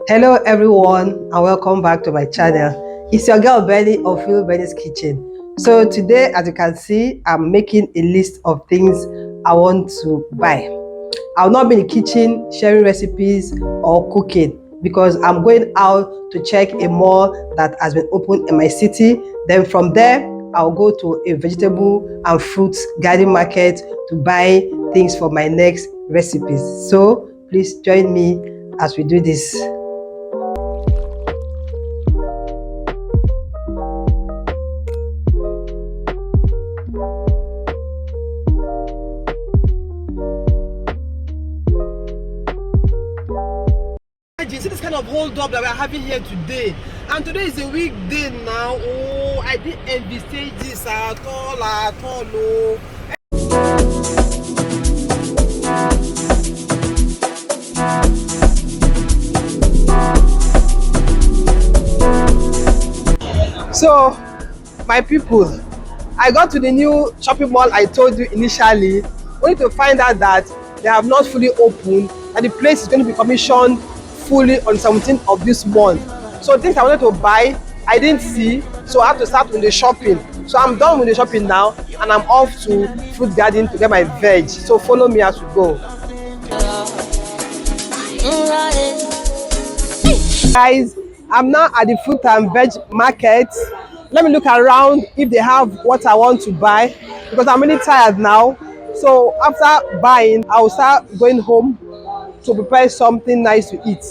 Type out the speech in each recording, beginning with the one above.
Hello everyone and welcome back to my channel. It's your girl Benny of Phil Benny's Kitchen. So today, as you can see, I'm making a list of things I want to buy. I'll not be in the kitchen sharing recipes or cooking because I'm going out to check a mall that has been opened in my city. Then from there, I'll go to a vegetable and fruits garden market to buy things for my next recipes. So please join me as we do this. See this kind of hold up that we're having here today, and today is a weekday now. Oh, I didn't envisage this at all. Oh. So my people, I got to the new shopping mall I told you initially, only to find out that they have not fully opened and the place is going to be commissioned fully on 17th of this month. So things I wanted to buy, I didn't see, so I have to start with the shopping. So I'm done with the shopping now and I'm off to fruit garden to get my veg. So follow me as we go. Guys, I'm now at the fruit and veg market. Let me look around if they have what I want to buy because I'm really tired now. So after buying, I will start going home to prepare something nice to eat.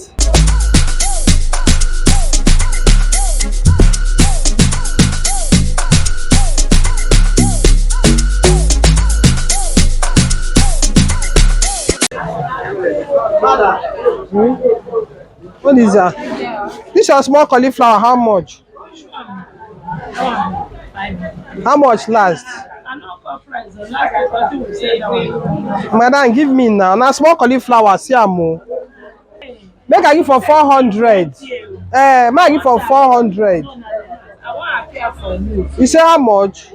What is that? This is a small cauliflower. How much? How much last? Madam, give me now. Now small cauliflower, see amo. Make I give for 400. Make I give for 400. You say how much?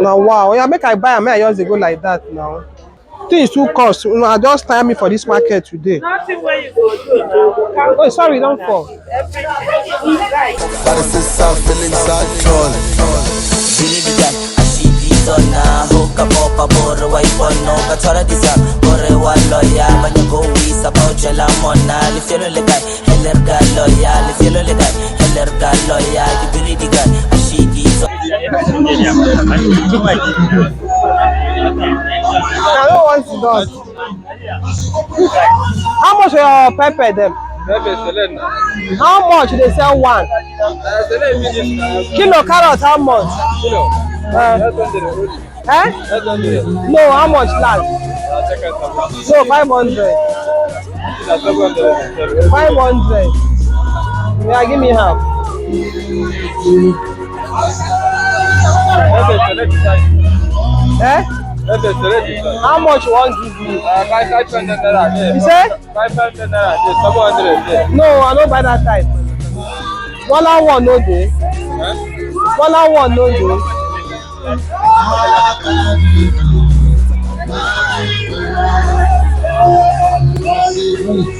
Now wow, yeah, make I buy. Make I just go like that now. Things too cost. I just tire me for this market today. Oh, sorry, don't fall. I don't want to done. How much your pepper them? How much they sell one? Kilo carrot, how much? No, how much last? So 500. 500. Yeah, give me half. How much you want to give me? 500 naira. You say? 500 naira. 700. No, I don't buy that type. One no day. One no day.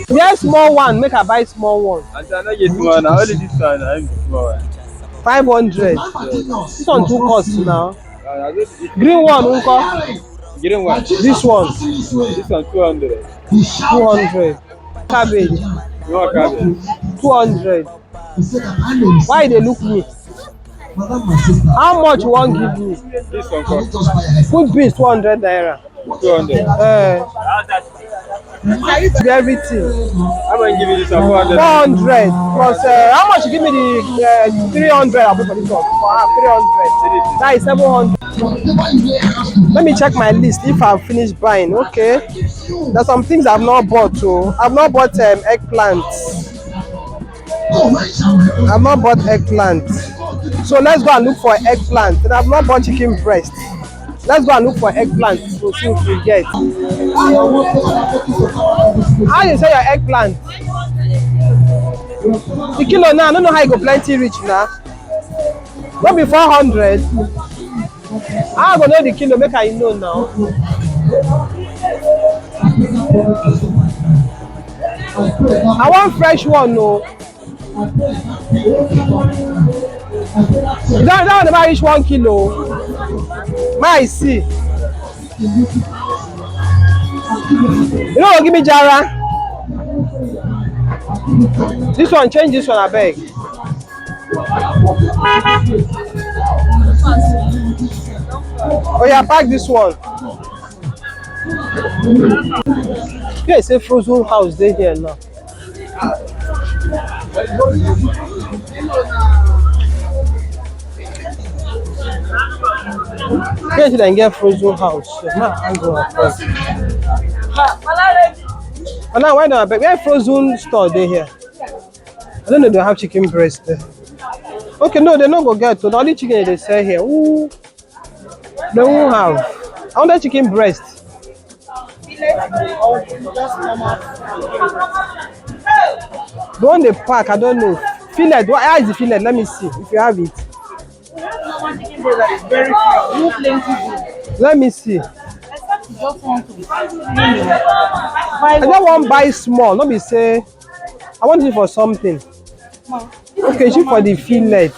Yes, small one. Make I buy small one. I don't get small one. Only this one. I am small one. 500. This one too cost now. Green one, uncle. Green one. This one. This one 200. 200. Cabbage. No cabbage. 200. Why they look me? How much you want give me? This one cost. Good beans 200 naira. 200. Everything. How much give me this one? 400. 400. Plus how much you give me the 300? I'll put for this one. 300. That is 700. Let me check my list if I've finished buying. Okay. There's some things I've not bought too. I've not bought eggplant. I've not bought eggplant. So let's go and look for eggplant. And I've not bought chicken breast. Let's go and look for eggplant to see if we get. How you say your eggplant? The kilo now, I don't know how you go plenty rich now. Not be 400. I go know the kilo, make I know now. I want fresh one, no. You don't want to buy each 1 kilo. My see. You know what, give me Jara. This one, change this one, I beg. Oh yeah, pack this one. Yeah, it's a frozen house they here now. Here you can get frozen house. So, oh, now why not? Where frozen store they here? I don't know they have chicken breast there. Okay, no, they don't go get to the only chicken they sell here. Ooh, they won't have. I want that chicken breast. The one they pack, I don't know. Fillet, how is the fillet? Let me see if you have it. Let me see. I don't want to buy small. Not be say I want it for something. Okay, she for the fillet. A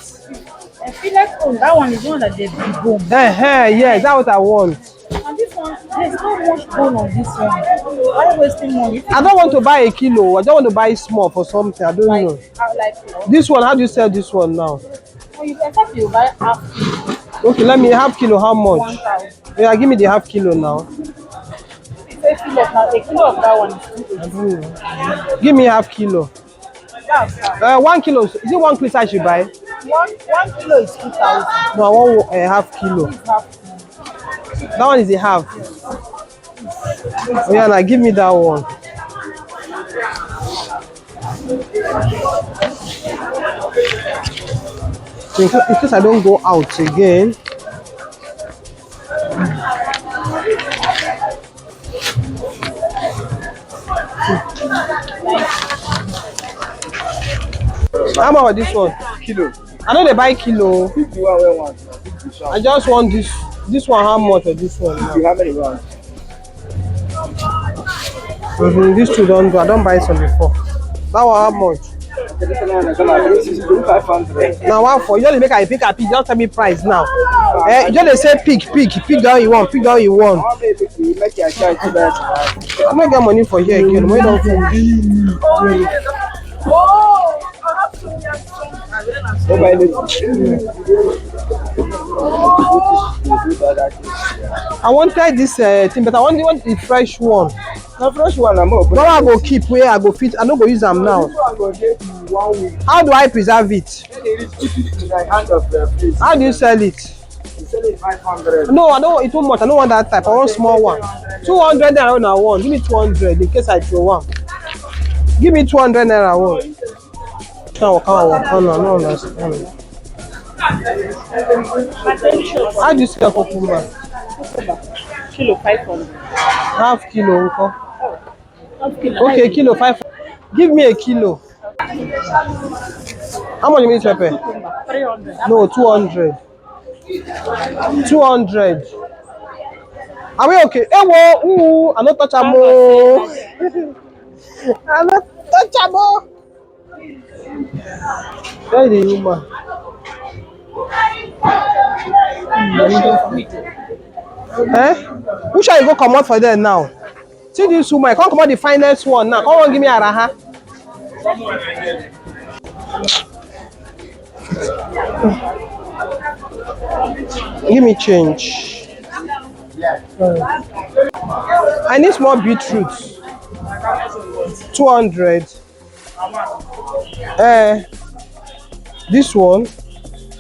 fillet bone, that one is one that they bone. Yeah, that's what I want. And this one, there's not much bone on this one. Why are you wasting money? I don't want to buy a kilo. I don't want to buy small for something. I don't know. This one, how do you sell this one now? Well, you except you buy half kilo. Okay, let me half kilo. How much? 1,000. Yeah, give me the half kilo now. It's a fillet now. A kilo of that one is 2. Give me half kilo. 1 kilo. Is it 1 kilo I should buy? 1 kilo is 2,000. No, I want half kilo. That one is a half. Oh yeah, now give me that one. In case I don't go out again. How much this one? Kilo. I know they buy kilo. 51. I just want this. This one, how much of this one? You have many rounds? These two don't do. I don't buy some before. That one, how much? 500. Now, what for? You just make a pick a pick. Just tell me price now. You just say pick that you want, pick that you want. I'm not get money for here again. Why don't you? I wanted this thing, but I want the fresh one. The fresh one, I'm no, I go keep where I go fit. I don't go use them now. How do I preserve it? How do you sell it? No, I don't want it too much. I don't want that type. I want small one. 200 naira I want. Give me 200 in case I throw one. Give me 200 naira I want. No, no, understand. How do you sell cucumber? Kilo 500. Half kilo, uncle. Half kilo. Okay, kilo 5. Give me a kilo. How much you need pepper? 300. No, 200. 200. Are we okay? Hey, whoa, ooh, I'm not touchable. I'm not touchable. Where is the woman? Who shall you go come out for them now? See this woman, come come out the finest one now. Come on, give me a raha. Give me change. I need small beetroot. 200. This one.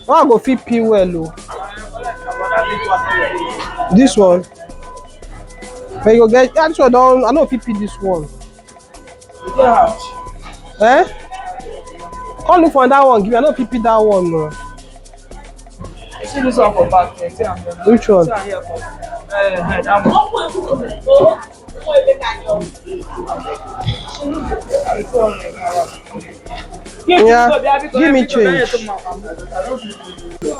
Oh, I go fit peel well. This one. But you go get this one. I know fit peel this one. Come look for that one. Give me. I know fit peel that one. No. See this one for back. Which one? Yeah, give me change. This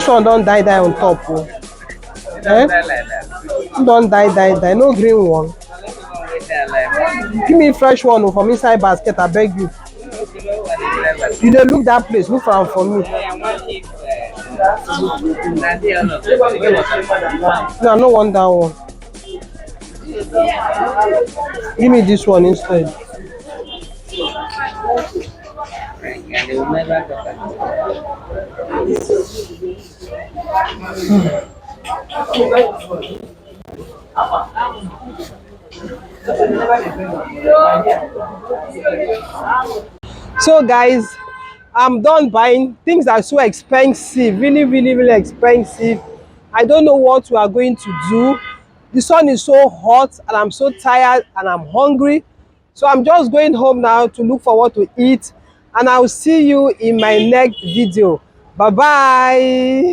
one don't die on top. Oh. Eh? Don't die. No green one. Give me fresh one oh, from inside basket, I beg you. You dey look that place, look for am for me. No, I no want that one. Give me this one instead. So guys, I'm done buying. Things are so expensive, really expensive. I don't know what we are going to do. The sun is so hot and I'm so tired and I'm hungry. So I'm just going home now to look for what to eat, and I'll see you in my next video. Bye bye.